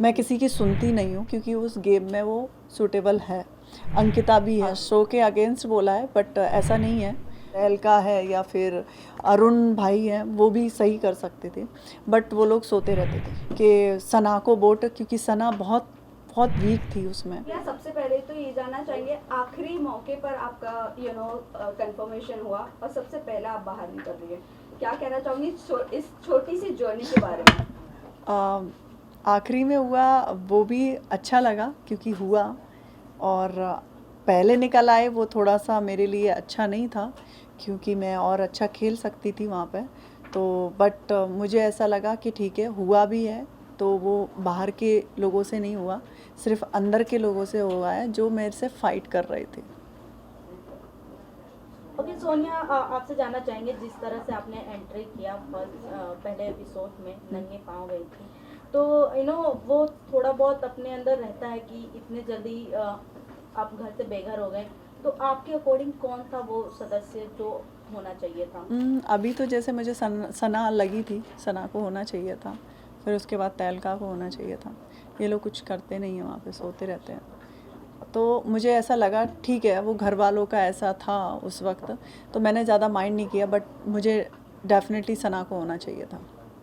मैं किसी की सुनती नहीं हूँ क्योंकि उस गेम में वो सूटेबल है। अंकिता भी है, शो के अगेंस्ट बोला है बट ऐसा नहीं है। अलका है या फिर अरुण भाई हैं, वो भी सही कर सकते थे बट वो लोग सोते रहते थे कि सना को वोट, क्योंकि सना बहुत बहुत वीक थी उसमें। या सबसे पहले तो ये जानना चाहेंगे, आखिरी मौके पर आपका कंफर्मेशन हुआ और सबसे पहले आप बाहर निकल रही है, क्या कहना चाहूँगी इस छोटी सी जर्नी के बारे में? आखिरी में हुआ वो भी अच्छा लगा क्योंकि हुआ, और पहले निकल आए वो थोड़ा सा मेरे लिए अच्छा नहीं था क्योंकि मैं और अच्छा खेल सकती थी वहाँ पे। तो बट मुझे ऐसा लगा कि ठीक है, हुआ भी है तो वो बाहर के लोगों से नहीं हुआ, सिर्फ अंदर के लोगों से हुआ है जो मेरे से फाइट कर रहे थे। ओके सोनिया, आपसे जानना चाहेंगे, जिस तरह से आपने एंट्री किया फर्स्ट पहले एपिसोड में नंगे पाँव गई थी, तो वो थोड़ा बहुत अपने अंदर रहता है कि इतने जल्दी आप घर से बेघर हो गए, तो आपके अकॉर्डिंग कौन था वो सदस्य जो होना चाहिए था? अभी तो जैसे मुझे सना लगी थी, सना को होना चाहिए था, फिर उसके बाद तहलका को होना चाहिए था। ये लोग कुछ करते नहीं हैं, वहाँ पे सोते रहते हैं। तो मुझे ऐसा लगा ठीक है, वो घर वालों का ऐसा था उस वक्त, तो मैंने ज़्यादा माइंड नहीं किया, बट मुझे डेफिनेटली सना को होना चाहिए था।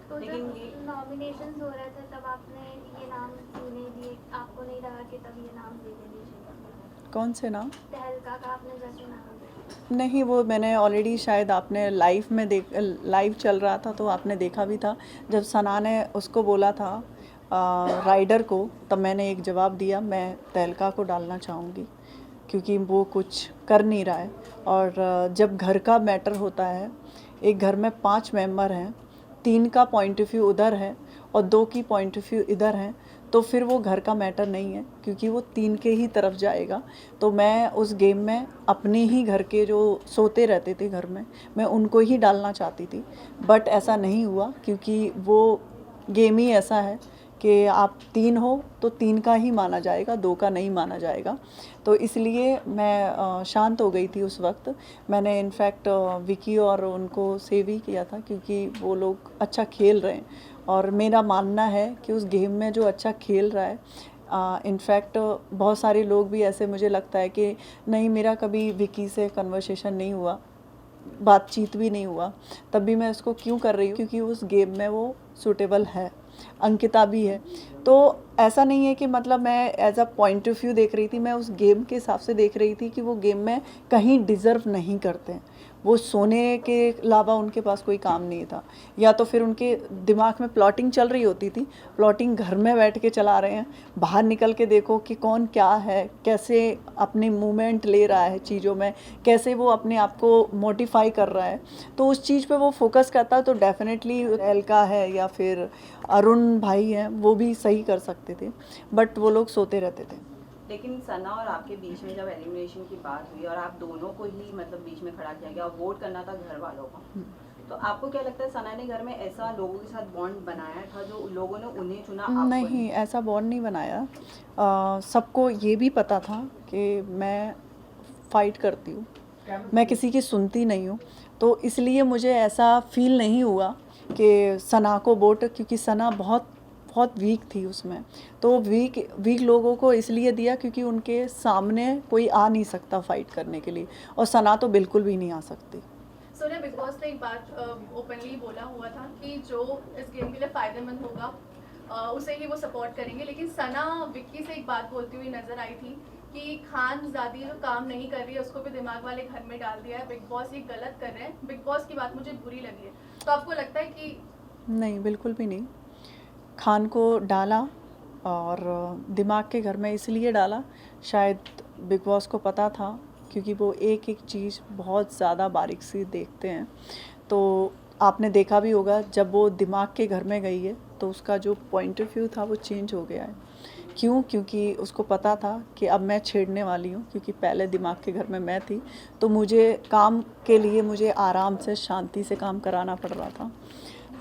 तो जब नॉमिनेशंस हो रहे थे तब आपने ये नाम क्यों नहीं दिए? आपको नहीं लगा कि तब ये नाम दे देने चाहिए? कौन से नाम? तहलका का आपने जैसे नाम दिया। नहीं, वो मैंने ऑलरेडी, शायद आपने लाइव में लाइव चल रहा था तो आपने देखा भी था, जब सना ने उसको बोला था राइडर को, तब मैंने एक जवाब दिया, मैं तहलका को डालना चाहूँगी क्योंकि वो कुछ कर नहीं रहा है। और जब घर का मैटर होता है, एक घर में 5 मेंबर हैं, 3 का पॉइंट ऑफ व्यू उधर है और 2 की पॉइंट ऑफ व्यू इधर है, तो फिर वो घर का मैटर नहीं है क्योंकि वो 3 के ही तरफ जाएगा। तो मैं उस गेम में अपने ही घर के जो सोते रहते थे घर में, मैं उनको ही डालना चाहती थी, बट ऐसा नहीं हुआ क्योंकि वो गेम ही ऐसा है कि आप 3 हो तो 3 का ही माना जाएगा, 2 का नहीं माना जाएगा। तो इसलिए मैं शांत हो गई थी उस वक्त। मैंने इनफैक्ट विकी और उनको सेव ही किया था क्योंकि वो लोग अच्छा खेल रहे हैं, और मेरा मानना है कि उस गेम में जो अच्छा खेल रहा है, इनफैक्ट बहुत सारे लोग भी ऐसे, मुझे लगता है कि नहीं, मेरा कभी विकी से कन्वर्सेशन नहीं हुआ, बातचीत भी नहीं हुआ, तब भी मैं उसको क्यों कर रही हूँ क्योंकि उस गेम में वो सूटेबल है। अंकिता भी है, तो ऐसा नहीं है कि मतलब मैं as a point of view देख रही थी, मैं उस गेम के हिसाब से देख रही थी कि वो गेम में कहीं डिज़र्व नहीं करते हैं। वो सोने के अलावा उनके पास कोई काम नहीं था, या तो फिर उनके दिमाग में प्लॉटिंग चल रही होती थी, प्लॉटिंग घर में बैठ के चला रहे हैं, बाहर निकल के देखो कि कौन क्या है, कैसे अपने मूवमेंट ले रहा है चीज़ों में, कैसे वो अपने आप को मोटिफाई कर रहा है, तो उस चीज़ पे वो फोकस करता है। तो डेफिनेटली अलका है या फिर अरुण भाई हैं, वो भी सही कर सकते थे बट वो लोग सोते रहते थे। लेकिन सना और आपके बीच में जब एलिमिनेशन की बात हुई और आप दोनों को ही मतलब बीच में खड़ा किया गया और वोट करना था घर वालों का, तो आपको क्या लगता है सना ने घर में ऐसा लोगों के साथ बॉन्ड बनाया था जो लोगों ने उन्हें चुना? नहीं, ऐसा बॉन्ड नहीं बनाया। सबको ये भी पता था कि मैं फाइट करती हूँ, मैं किसी की सुनती नहीं हूँ, तो इसलिए मुझे ऐसा फील नहीं हुआ कि सना को वोट, क्योंकि सना बहुत बहुत वीक थी उसमें, तो वीक लोगों को इसलिए दिया क्योंकि उनके सामने कोई आ नहीं सकता फाइट करने के लिए, और सना तो बिल्कुल भी नहीं आ सकती। सोनिया, बिग बॉस ने एक बात ओपनली बोला हुआ था कि जो इस गेम के लिए फ़ायदेमंद होगा उसे ही वो सपोर्ट करेंगे, लेकिन सना विक्की से एक बात बोलती हुई नजर आई थी कि खानजादी जो काम नहीं कर रही है उसको भी दिमाग वाले घर में डाल दिया है, बिग बॉस ये गलत कर रहे हैं। बिग बॉस की बात मुझे बुरी लगी है, तो आपको लगता है कि? नहीं, बिल्कुल भी नहीं। खान को डाला और दिमाग के घर में इसलिए डाला, शायद बिग बॉस को पता था क्योंकि वो एक एक चीज़ बहुत ज़्यादा बारीक से देखते हैं। तो आपने देखा भी होगा, जब वो दिमाग के घर में गई है तो उसका जो पॉइंट ऑफ व्यू था वो चेंज हो गया है। क्यों? क्योंकि उसको पता था कि अब मैं छेड़ने वाली हूँ, क्योंकि पहले दिमाग के घर में मैं थी, तो मुझे काम के लिए मुझे आराम से शांति से काम कराना पड़ रहा था।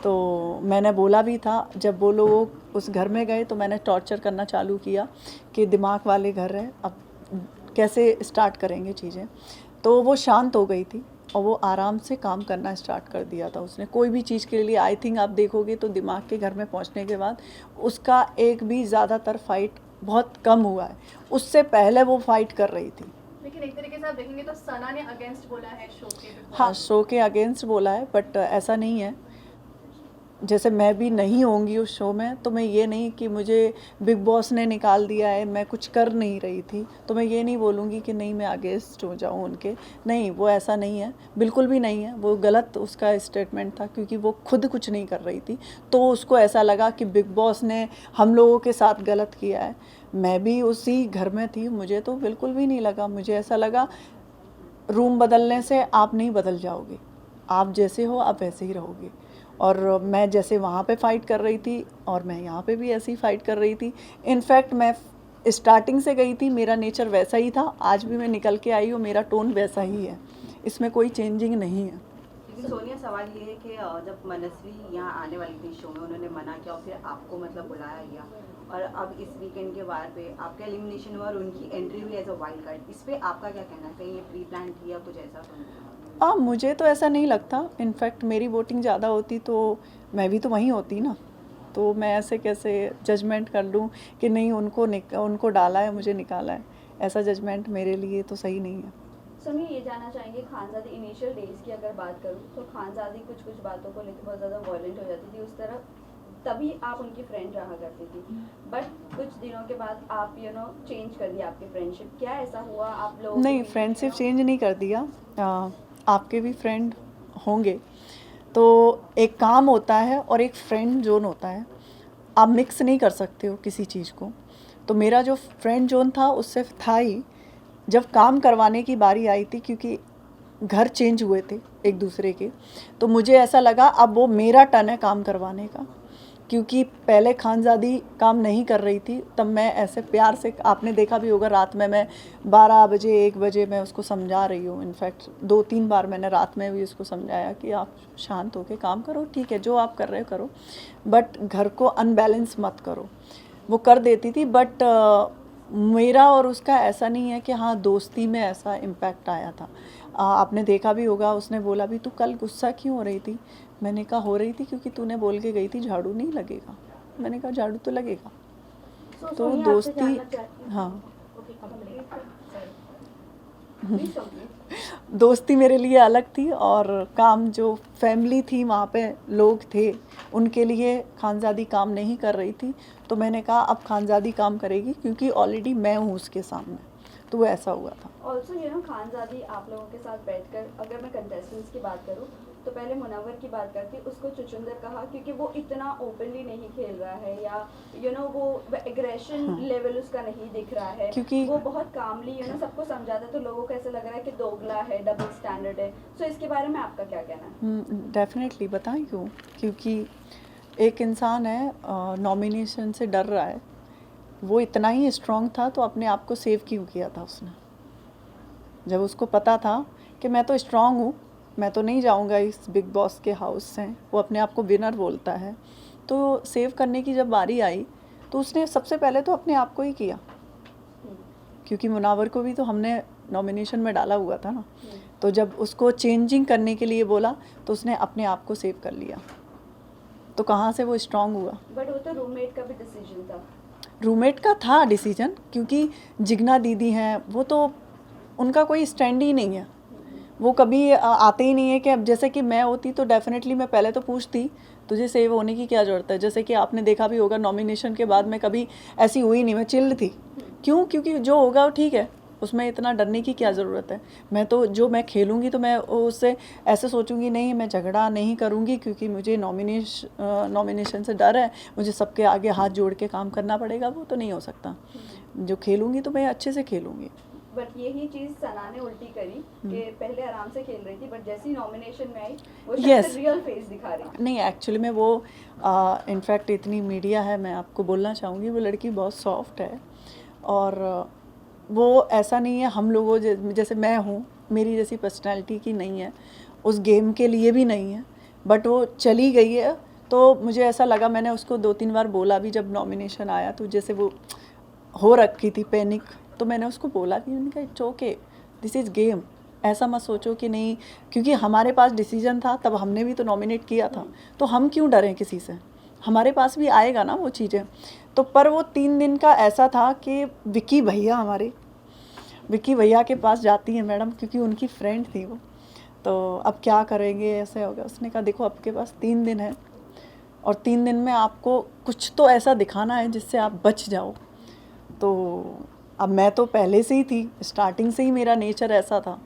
तो मैंने बोला भी था, जब वो लोग उस घर में गए तो मैंने टॉर्चर करना चालू किया कि दिमाग वाले घर है, अब कैसे स्टार्ट करेंगे चीज़ें। तो वो शांत हो गई थी, और वो आराम से काम करना स्टार्ट कर दिया था उसने। कोई भी चीज़ के लिए आई थिंक आप देखोगे तो दिमाग के घर में पहुंचने के बाद उसका एक भी ज़्यादातर फाइट बहुत कम हुआ है, उससे पहले वो फाइट कर रही थी। लेकिन एक तरीके से आप देखेंगे तो सना ने अगेंस्ट बोला है शो के। हाँ, शो के अगेंस्ट बोला है, बट ऐसा नहीं है। जैसे मैं भी नहीं होंगी उस शो में, तो मैं ये नहीं कि मुझे बिग बॉस ने निकाल दिया है, मैं कुछ कर नहीं रही थी, तो मैं ये नहीं बोलूँगी कि नहीं मैं अगेंस्ट हो जाऊँ उनके। नहीं, वो ऐसा नहीं है, बिल्कुल भी नहीं है। वो गलत उसका स्टेटमेंट था, क्योंकि वो खुद कुछ नहीं कर रही थी, तो उसको ऐसा लगा कि बिग बॉस ने हम लोगों के साथ गलत किया है। मैं भी उसी घर में थी, मुझे तो बिल्कुल भी नहीं लगा। मुझे ऐसा लगा रूम बदलने से आप नहीं बदल जाओगे, आप जैसे हो आप वैसे ही रहोगे। और मैं जैसे वहाँ पे फ़ाइट कर रही थी और मैं यहाँ पे भी ऐसे ही फ़ाइट कर रही थी। इनफैक्ट मैं स्टार्टिंग से गई थी, मेरा नेचर वैसा ही था, आज भी मैं निकल के आई हूँ, मेरा टोन वैसा ही है, इसमें कोई चेंजिंग नहीं है। लेकिन सोनिया, सवाल ये है कि जब मनस्वी यहाँ आने वाली थी शो में, उन्होंने मना किया और फिर आपको मतलब बुलाया गया, और अब इस वीकेंड के बार पे आपका एलिमिनेशन हुआ और उनकी एंट्री हुई एज अ वाइल्ड कार्ड। इस पर आपका क्या कहना है? कहीं ये प्री प्लान थी या कुछ ऐसा तो नहीं? मुझे तो ऐसा नहीं लगता। इनफैक्ट मेरी वोटिंग ज़्यादा होती तो मैं भी तो वहीं होती ना, तो मैं ऐसे कैसे जजमेंट कर लूँ कि नहीं उनको डाला है मुझे निकाला है। ऐसा जजमेंट मेरे लिए तो सही नहीं है। समी, ये जानना चाहेंगे खानजादी इनिशियल डेज की अगर बात करूँ तो खानजादी कुछ बातों को लेकर बहुत ज़्यादा वायलेंट हो जाती थी उस तरह, तभी आप उनकी फ्रेंड रहा करती थी। बट कुछ दिनों के बाद आप चेंज कर दिया आपकी फ्रेंडशिप। क्या ऐसा हुआ आप लोग? नहीं, फ्रेंडशिप चेंज नहीं कर दिया। आपके भी फ्रेंड होंगे, तो एक काम होता है और एक फ्रेंड जोन होता है, आप मिक्स नहीं कर सकते हो किसी चीज़ को। तो मेरा जो फ्रेंड जोन था उससे था ही। जब काम करवाने की बारी आई थी, क्योंकि घर चेंज हुए थे एक दूसरे के, तो मुझे ऐसा लगा अब वो मेरा टर्न है काम करवाने का, क्योंकि पहले खानजादी काम नहीं कर रही थी। तब मैं ऐसे प्यार से, आपने देखा भी होगा, रात में मैं 12 बजे 1 बजे मैं उसको समझा रही हूँ। इनफैक्ट 2-3 बार मैंने रात में भी उसको समझाया कि आप शांत होकर काम करो, ठीक है जो आप कर रहे हो करो, बट घर को अनबैलेंस मत करो। वो कर देती थी, बट मेरा और उसका ऐसा नहीं है कि हाँ दोस्ती में ऐसा इम्पैक्ट आया था। आपने देखा भी होगा, उसने बोला भी तू कल गुस्सा क्यों हो रही थी? मैंने कहा हो रही थी क्योंकि तूने बोल के गई थी झाड़ू नहीं लगेगा। मैंने कहा झाड़ू तो लगेगा। तो सोनिया, आपसे दोस्ती, जानना चाहती हूँ। हाँ, ओके, कंप्लीट। Please complete. दोस्ती मेरे लिए अलग थी, और काम जो फैमिली थी वहाँ पे लोग थे उनके लिए खानजादी काम नहीं कर रही थी। तो मैंने कहा अब खानजादी काम करेगी, क्योंकि ऑलरेडी मैं हूँ उसके सामने, तो वो ऐसा हुआ था। ऑल्सो खानजादी आप लोगों के साथ बैठकर, अगर मैं कंटेस्टेंट्स की बात करूँ तो पहले मुनव्वर की बात करती, उसको चुचुंदर कहा क्योंकि वो इतना ओपनली नहीं खेल रहा है, या वो एग्रेशन लेवल उसका नहीं दिख रहा है, क्योंकि वो बहुत कामली सबको समझाता है, तो लोगों को ऐसा लग रहा है कि दोगला है, डबल स्टैंडर्ड है। सो इसके बारे में आपका क्या कहना है? डेफिनेटली बताएं क्यों? क्योंकि एक इंसान है नॉमिनेशन से डर रहा है, वो इतना ही स्ट्रांग था तो अपने आप को सेव क्यों किया था उसने? जब उसको पता था कि मैं तो स्ट्रांग हूँ, मैं तो नहीं जाऊँगा इस बिग बॉस के हाउस से, वो अपने आप को विनर बोलता है, तो सेव करने की जब बारी आई तो उसने सबसे पहले तो अपने आप को ही किया, क्योंकि मुनावर को भी तो हमने नॉमिनेशन में डाला हुआ था ना। तो जब उसको चेंजिंग करने के लिए बोला तो उसने अपने आप को सेव कर लिया, तो कहाँ से वो स्ट्रांग हुआ? बट वो तो रूममेट का भी डिसीजन था। रूममेट का था डिसीजन, क्योंकि जिग्ना दीदी हैं, वो तो उनका कोई स्टैंड ही नहीं है, वो कभी आते ही नहीं है। कि अब जैसे कि मैं होती तो डेफिनेटली मैं पहले तो पूछती तुझे सेव होने की क्या ज़रूरत है। जैसे कि आपने देखा भी होगा नॉमिनेशन के बाद मैं कभी ऐसी हुई नहीं, मैं चिल्ड थी। क्यों? क्योंकि जो होगा वो ठीक है, उसमें इतना डरने की क्या ज़रूरत है। मैं तो जो मैं खेलूँगी तो मैं उससे ऐसे सोचूंगी नहीं, मैं झगड़ा नहीं करूँगी क्योंकि मुझे नॉमिनेशन से डर है, मुझे सबके आगे हाथ जोड़ के काम करना पड़ेगा, वो तो नहीं हो सकता। जो खेलूँगी तो मैं अच्छे से खेलूँगी। बट यही चीज सना ने उल्टी करी कि पहले आराम से खेल रही थी, बट जैसे ही नॉमिनेशन में आई वो Yes. रियल फेस दिखा रही। नहीं, एक्चुअली में वो इनफैक्ट इतनी मीडिया है, मैं आपको बोलना चाहूँगी वो लड़की बहुत सॉफ्ट है, और वो ऐसा नहीं है हम लोगों जैसे मैं हूँ, मेरी जैसी पर्सनैलिटी की नहीं है, उस गेम के लिए भी नहीं है, बट वो चली गई है। तो मुझे ऐसा लगा, मैंने उसको 2-3 बार बोला भी जब नॉमिनेशन आया, तो जैसे वो हो रखी थी पैनिक, तो मैंने उसको बोला भी, मैंने कहा it's okay, this is game, ऐसा मत सोचो कि नहीं, क्योंकि हमारे पास डिसीजन था तब हमने भी तो नॉमिनेट किया था, तो हम क्यों डरें किसी से, हमारे पास भी आएगा ना वो चीज़ें। तो पर वो 3 दिन का ऐसा था कि विक्की भैया के पास जाती है मैडम, क्योंकि उनकी फ्रेंड थी वो, तो अब क्या करेंगे, ऐसे हो गया। उसने कहा देखो आपके पास 3 दिन है और 3 दिन में आपको कुछ तो ऐसा दिखाना है जिससे आप बच जाओ। तो अब मैं तो पहले से ही थी, स्टार्टिंग से ही मेरा नेचर ऐसा था,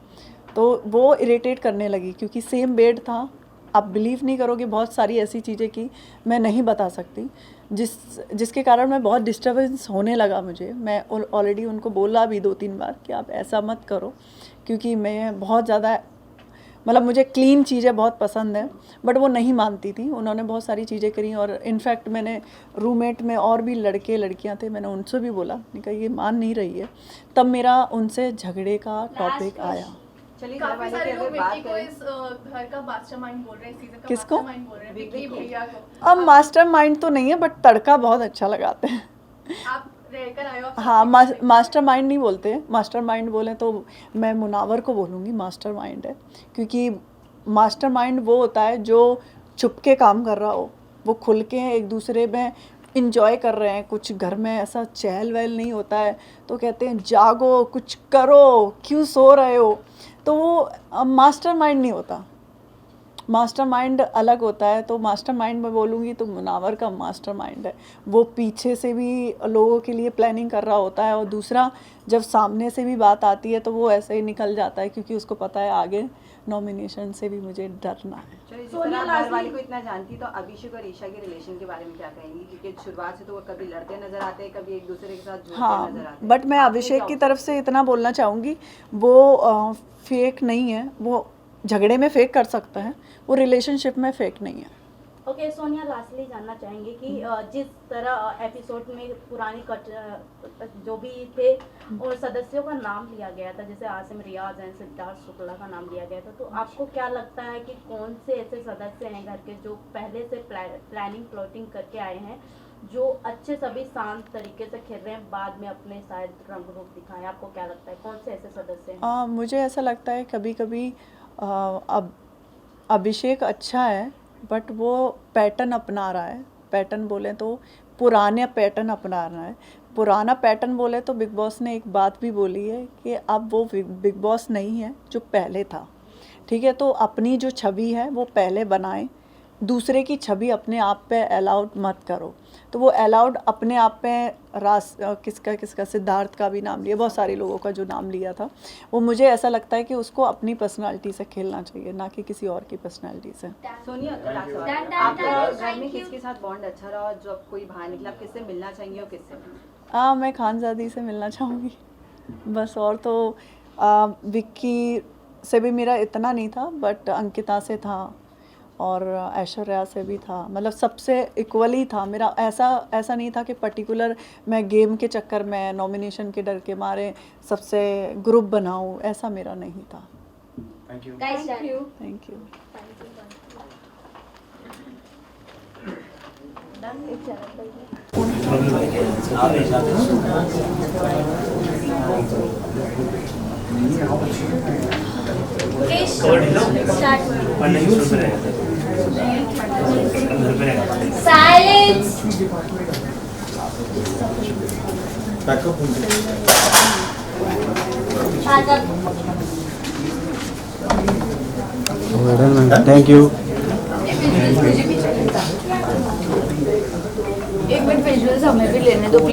तो वो इरिटेट करने लगी क्योंकि सेम बेड था। आप बिलीव नहीं करोगे, बहुत सारी ऐसी चीज़ें की मैं नहीं बता सकती, जिसके कारण मैं बहुत डिस्टर्बेंस होने लगा मुझे। मैं ऑलरेडी उनको बोला भी 2-3 बार कि आप ऐसा मत करो, क्योंकि मैं बहुत ज़्यादा मतलब मुझे क्लीन चीज़ें बहुत पसंद है, बट वो नहीं मानती थी। उन्होंने बहुत सारी चीज़ें करी और इनफैक्ट मैंने रूममेट में और भी लड़के लड़कियां थे, मैंने उनसे भी बोला, मैंने कहा ये मान नहीं रही है, तब मेरा उनसे झगड़े का टॉपिक आया। चलिए घर काफी वाले सारे की लोग अगर बात विक्की को करें, इस घर का मास्टरमाइंड बोल रहे हैं, सीजन का किसको? मास्टरमाइंड बोल रहे हैं विक्की भैया को। अब मास्टरमाइंड तो नहीं है, बट तड़का बहुत अच्छा लगाते हैं। आप रहकर आए हो, आप हाँ, सबके मास्टरमाइंड नहीं बोलते, मास्टरमाइंड बोले तो मैं मुनावर को बोलूँगी मास्टरमाइंड है, क्योंकि मास्टरमाइंड वो होता है जो छुप के काम कर रहा हो, वो खुल के एक दूसरे में इंजॉय कर रहे हैं। कुछ घर में ऐसा चहल वहल नहीं होता है, तो कहते हैं जागो कुछ करो, क्यों सो रहे हो, तो वो मास्टरमाइंड नहीं होता। मास्टरमाइंड अलग होता है। तो मास्टरमाइंड मैं बोलूँगी तो मुनावर का मास्टरमाइंड है, वो पीछे से भी लोगों के लिए प्लानिंग कर रहा होता है, और दूसरा जब सामने से भी बात आती है तो वो ऐसे ही निकल जाता है, क्योंकि उसको पता है आगे नॉमिनेशन से भी मुझे डरना है। चलिए जिस सोनिया तरह आप घर लाजमी- वाले को इतना जानती, तो अभिषेक और ईशा के रिलेशन के बारे में क्या कहेंगी? क्योंकि शुरुआत से तो वो कभी लड़ते नजर आते हैं, कभी एक दूसरे के साथ जुड़ते हाँ, नजर आते हैं। बट मैं आपने अभिषेक क्या की तरफ से इतना बोलना चाहूँगी, वो फेक नहीं है, वो झगड़े में फेक कर सकता है, वो रिलेशनशिप में फेक नहीं है। ओके सोनिया, लास्टली जानना चाहेंगे कि जिस तरह एपिसोड में पुरानी जो भी थे और सदस्यों का नाम लिया गया था, जैसे आसिम रियाज एंड सिद्धार्थ शुक्ला का नाम लिया गया था, तो आपको क्या लगता है कि कौन से ऐसे सदस्य हैं घर के जो पहले से प्लानिंग प्लॉटिंग करके आए हैं, जो अच्छे सभी शांत तरीके से खेल रहे हैं, बाद में अपने शायद रंग रूप दिखाएं? आपको क्या लगता है कौन से ऐसे सदस्य हैं? मुझे ऐसा लगता है कभी कभी अब अभिषेक अच्छा है, बट वो पैटर्न अपना रहा है। पैटर्न बोले तो पुराने पैटर्न अपना रहा है। पुराना पैटर्न बोले तो बिग बॉस ने एक बात भी बोली है कि अब वो बिग बॉस नहीं है जो पहले था, ठीक है। तो अपनी जो छवि है वो पहले बनाएं, दूसरे की छवि अपने आप पे अलाउड मत करो। तो वो अलाउड अपने आप पे किसका सिद्धार्थ का भी नाम लिया, बहुत सारे लोगों का जो नाम लिया था, वो मुझे ऐसा लगता है कि उसको अपनी पर्सनालिटी से खेलना चाहिए, ना कि किसी और की पर्सनालिटी से। सोनिया, लास्ट सवाल, डन, डन, आपका डन, घर में thank you. किसके साथ बॉन्ड अच्छा रहा, और जब कोई बाहर निकला आप किससे मिलना चाहेंगे और किससे? मैं खानजादी से मिलना चाहूँगी बस। और तो विक्की से भी मेरा इतना नहीं था, बट अंकिता से था और ऐश्वर्या से भी था, मतलब सबसे इक्वली था मेरा। ऐसा नहीं था कि पर्टिकुलर मैं गेम के चक्कर में, नॉमिनेशन के डर के मारे सबसे ग्रुप बनाऊं, ऐसा मेरा नहीं था। Thank you. Guys, Thank you. Thank you. Okay, start. Silence. Thank you. एक मिनट विजुअल्स हमें भी लेने दो।